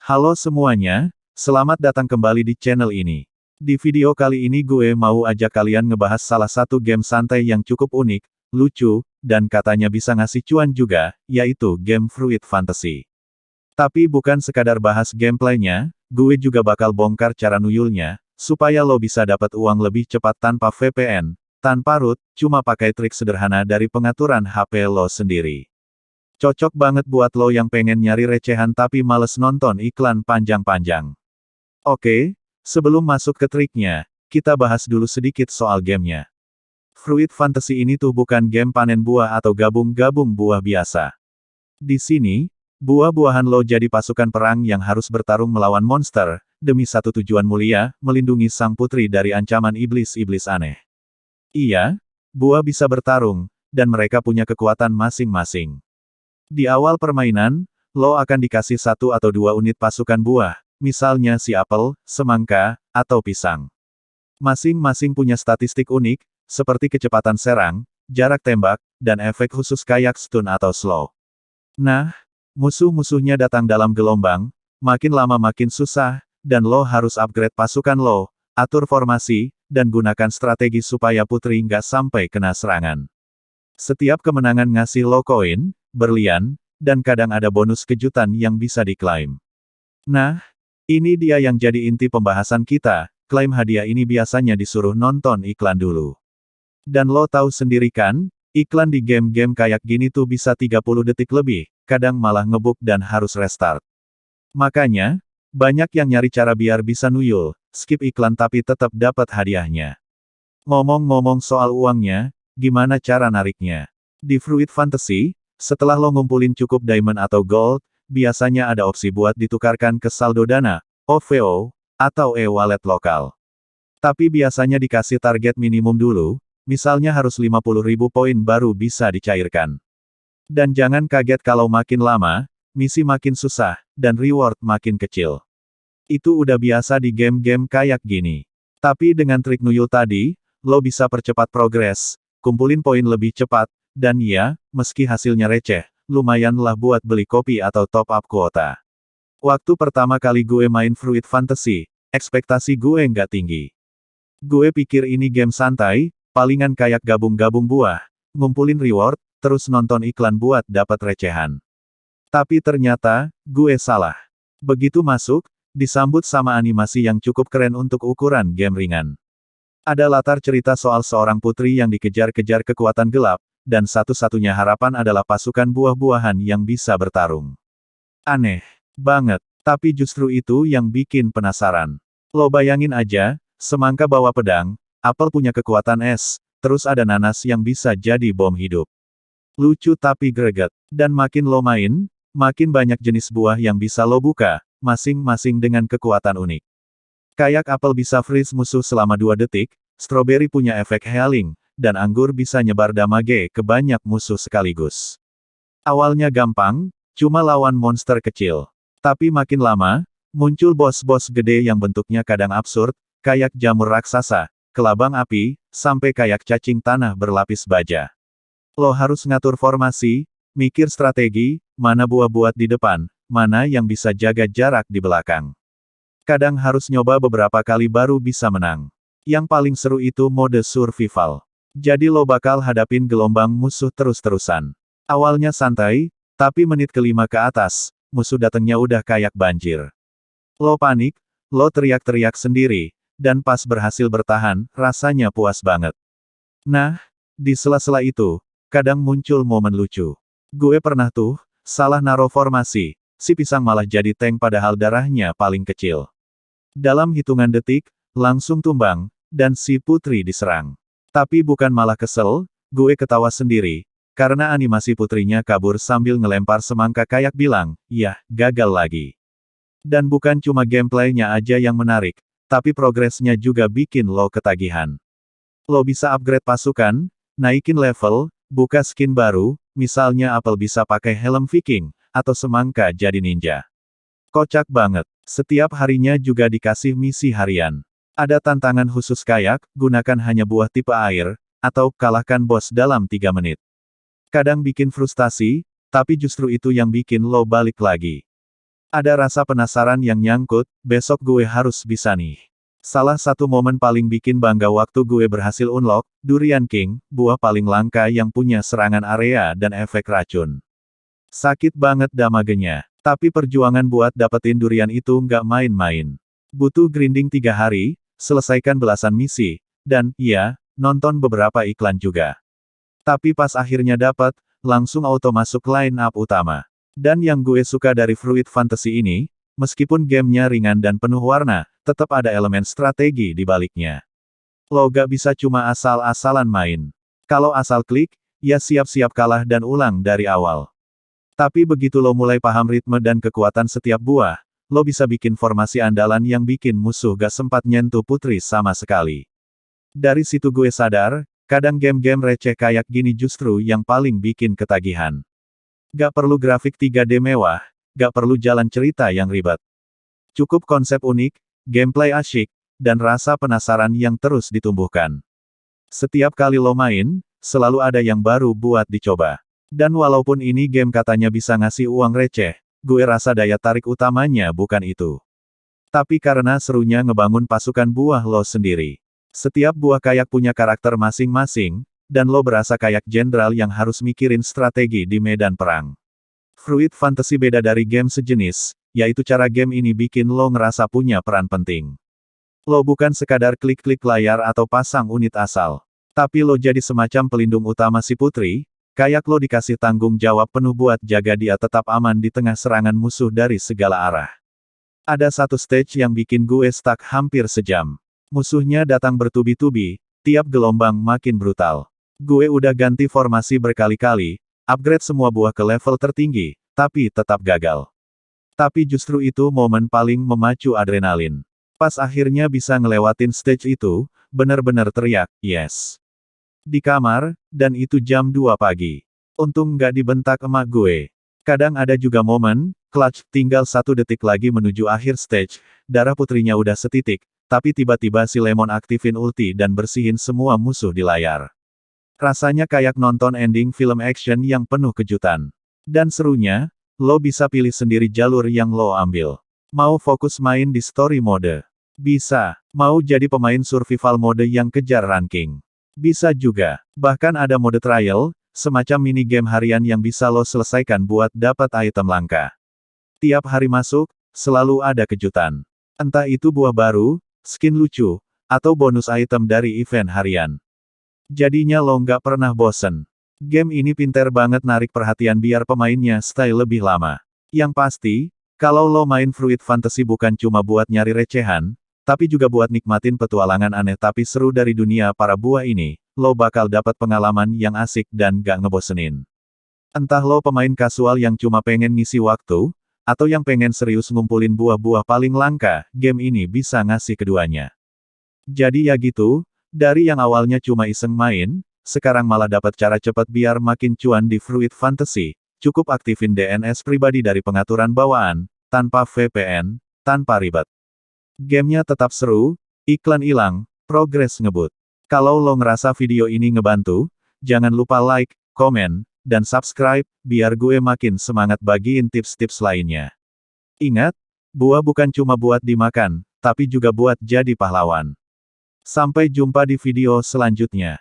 Halo semuanya, selamat datang kembali di channel ini. Di video kali ini gue mau ajak kalian ngebahas salah satu game santai yang cukup unik, lucu, dan katanya bisa ngasih cuan juga, yaitu game Fruit Fantasy. Tapi bukan sekadar bahas gameplaynya, gue juga bakal bongkar cara nuyulnya, supaya lo bisa dapat uang lebih cepat tanpa VPN, tanpa root, cuma pakai trik sederhana dari pengaturan HP lo sendiri. Cocok banget buat lo yang pengen nyari recehan tapi males nonton iklan panjang-panjang. Oke, sebelum masuk ke triknya, kita bahas dulu sedikit soal gamenya. Fruit Fantasy ini tuh bukan game panen buah atau gabung-gabung buah biasa. Di sini, buah-buahan lo jadi pasukan perang yang harus bertarung melawan monster, demi satu tujuan mulia, melindungi sang putri dari ancaman iblis-iblis aneh. Iya, buah bisa bertarung, dan mereka punya kekuatan masing-masing. Di awal permainan, lo akan dikasih satu atau dua unit pasukan buah, misalnya si apel, semangka, atau pisang. Masing-masing punya statistik unik, seperti kecepatan serang, jarak tembak, dan efek khusus kayak stun atau slow. Nah, musuh-musuhnya datang dalam gelombang, makin lama makin susah, dan lo harus upgrade pasukan lo, atur formasi, dan gunakan strategi supaya putri nggak sampai kena serangan. Setiap kemenangan ngasih lo koin, berlian, dan kadang ada bonus kejutan yang bisa diklaim. Nah, ini dia yang jadi inti pembahasan kita, klaim hadiah ini biasanya disuruh nonton iklan dulu. Dan lo tahu sendiri kan, iklan di game-game kayak gini tuh bisa 30 detik lebih, kadang malah ngebug dan harus restart. Makanya, banyak yang nyari cara biar bisa nuyul, skip iklan tapi tetap dapat hadiahnya. Ngomong-ngomong soal uangnya, gimana cara nariknya? Di Fruit Fantasy, setelah lo ngumpulin cukup diamond atau gold, biasanya ada opsi buat ditukarkan ke saldo dana, OVO, atau e-wallet lokal. Tapi biasanya dikasih target minimum dulu, misalnya harus 50.000 poin baru bisa dicairkan. Dan jangan kaget kalau makin lama, misi makin susah, dan reward makin kecil. Itu udah biasa di game-game kayak gini. Tapi dengan trik nuyul tadi, lo bisa percepat progres, kumpulin poin lebih cepat, dan ya, meski hasilnya receh, lumayanlah buat beli kopi atau top up kuota. Waktu pertama kali gue main Fruit Fantasy, ekspektasi gue nggak tinggi. Gue pikir ini game santai, palingan kayak gabung-gabung buah, ngumpulin reward, terus nonton iklan buat dapat recehan. Tapi ternyata, gue salah. Begitu masuk, disambut sama animasi yang cukup keren untuk ukuran game ringan. Ada latar cerita soal seorang putri yang dikejar-kejar kekuatan gelap, dan satu-satunya harapan adalah pasukan buah-buahan yang bisa bertarung. Aneh banget, tapi justru itu yang bikin penasaran. Lo bayangin aja, semangka bawa pedang, apel punya kekuatan es, terus ada nanas yang bisa jadi bom hidup. Lucu tapi greget, dan makin lo main, makin banyak jenis buah yang bisa lo buka, masing-masing dengan kekuatan unik. Kayak apel bisa freeze musuh selama 2 detik, stroberi punya efek healing, dan anggur bisa nyebar damage ke banyak musuh sekaligus. Awalnya gampang, cuma lawan monster kecil. Tapi makin lama, muncul bos-bos gede yang bentuknya kadang absurd, kayak jamur raksasa, kelabang api, sampai kayak cacing tanah berlapis baja. Lo harus ngatur formasi, mikir strategi, mana buah buat di depan, mana yang bisa jaga jarak di belakang. Kadang harus nyoba beberapa kali baru bisa menang. Yang paling seru itu mode survival. Jadi lo bakal hadapin gelombang musuh terus-terusan. Awalnya santai, tapi menit kelima ke atas, musuh datangnya udah kayak banjir. Lo panik, lo teriak-teriak sendiri, dan pas berhasil bertahan, rasanya puas banget. Nah, di sela-sela itu, kadang muncul momen lucu. Gue pernah tuh, salah naruh formasi, si pisang malah jadi tank padahal darahnya paling kecil. Dalam hitungan detik, langsung tumbang, dan si putri diserang. Tapi bukan malah kesel, gue ketawa sendiri, karena animasi putrinya kabur sambil ngelempar semangka kayak bilang, "Yah, gagal lagi." Dan bukan cuma gameplaynya aja yang menarik, tapi progresnya juga bikin lo ketagihan. Lo bisa upgrade pasukan, naikin level, buka skin baru, misalnya apel bisa pakai helm Viking, atau semangka jadi ninja. Kocak banget. Setiap harinya juga dikasih misi harian. Ada tantangan khusus kayak, gunakan hanya buah tipe air, atau kalahkan bos dalam 3 menit. Kadang bikin frustasi, tapi justru itu yang bikin lo balik lagi. Ada rasa penasaran yang nyangkut, besok gue harus bisa nih. Salah satu momen paling bikin bangga waktu gue berhasil unlock, Durian King, buah paling langka yang punya serangan area dan efek racun. Sakit banget damagenya. Tapi perjuangan buat dapetin durian itu nggak main-main. Butuh grinding 3 hari, selesaikan belasan misi, dan, ya, nonton beberapa iklan juga. Tapi pas akhirnya dapet, langsung auto masuk line up utama. Dan yang gue suka dari Fruit Fantasy ini, meskipun gamenya ringan dan penuh warna, tetap ada elemen strategi di baliknya. Lo gak bisa cuma asal-asalan main. Kalau asal klik, ya siap-siap kalah dan ulang dari awal. Tapi begitu lo mulai paham ritme dan kekuatan setiap buah, lo bisa bikin formasi andalan yang bikin musuh gak sempat nyentuh putri sama sekali. Dari situ gue sadar, kadang game-game receh kayak gini justru yang paling bikin ketagihan. Gak perlu grafik 3D mewah, gak perlu jalan cerita yang ribet. Cukup konsep unik, gameplay asyik, dan rasa penasaran yang terus ditumbuhkan. Setiap kali lo main, selalu ada yang baru buat dicoba. Dan walaupun ini game katanya bisa ngasih uang receh, gue rasa daya tarik utamanya bukan itu. Tapi karena serunya ngebangun pasukan buah lo sendiri. Setiap buah kayak punya karakter masing-masing, dan lo berasa kayak jenderal yang harus mikirin strategi di medan perang. Fruit Fantasy beda dari game sejenis, yaitu cara game ini bikin lo ngerasa punya peran penting. Lo bukan sekadar klik-klik layar atau pasang unit asal. Tapi lo jadi semacam pelindung utama si putri, kayak lo dikasih tanggung jawab penuh buat jaga dia tetap aman di tengah serangan musuh dari segala arah. Ada satu stage yang bikin gue stuck hampir sejam. Musuhnya datang bertubi-tubi, tiap gelombang makin brutal. Gue udah ganti formasi berkali-kali, upgrade semua buah ke level tertinggi, tapi tetap gagal. Tapi justru itu momen paling memacu adrenalin. Pas akhirnya bisa ngelewatin stage itu, bener-bener teriak, yes. Di kamar, dan itu jam 2 pagi. Untung nggak dibentak emak gue. Kadang ada juga momen, clutch, tinggal 1 detik lagi menuju akhir stage, darah putrinya udah setitik, tapi tiba-tiba si Lemon aktifin ulti dan bersihin semua musuh di layar. Rasanya kayak nonton ending film action yang penuh kejutan. Dan serunya, lo bisa pilih sendiri jalur yang lo ambil. Mau fokus main di story mode? Bisa. Mau jadi pemain survival mode yang kejar ranking? Bisa juga. Bahkan ada mode trial, semacam mini game harian yang bisa lo selesaikan buat dapat item langka. Tiap hari masuk, selalu ada kejutan. Entah itu buah baru, skin lucu, atau bonus item dari event harian. Jadinya lo nggak pernah bosen. Game ini pinter banget narik perhatian biar pemainnya stay lebih lama. Yang pasti, kalau lo main Fruit Fantasy bukan cuma buat nyari recehan, tapi juga buat nikmatin petualangan aneh tapi seru dari dunia para buah ini, lo bakal dapat pengalaman yang asik dan gak ngebosenin. Entah lo pemain kasual yang cuma pengen ngisi waktu, atau yang pengen serius ngumpulin buah-buah paling langka, game ini bisa ngasih keduanya. Jadi ya gitu, dari yang awalnya cuma iseng main, sekarang malah dapat cara cepat biar makin cuan di Fruit Fantasy, cukup aktifin DNS pribadi dari pengaturan bawaan, tanpa VPN, tanpa ribet. Gamenya tetap seru, iklan hilang, progres ngebut. Kalau lo ngerasa video ini ngebantu, jangan lupa like, komen, dan subscribe, biar gue makin semangat bagiin tips-tips lainnya. Ingat, buah bukan cuma buat dimakan, tapi juga buat jadi pahlawan. Sampai jumpa di video selanjutnya.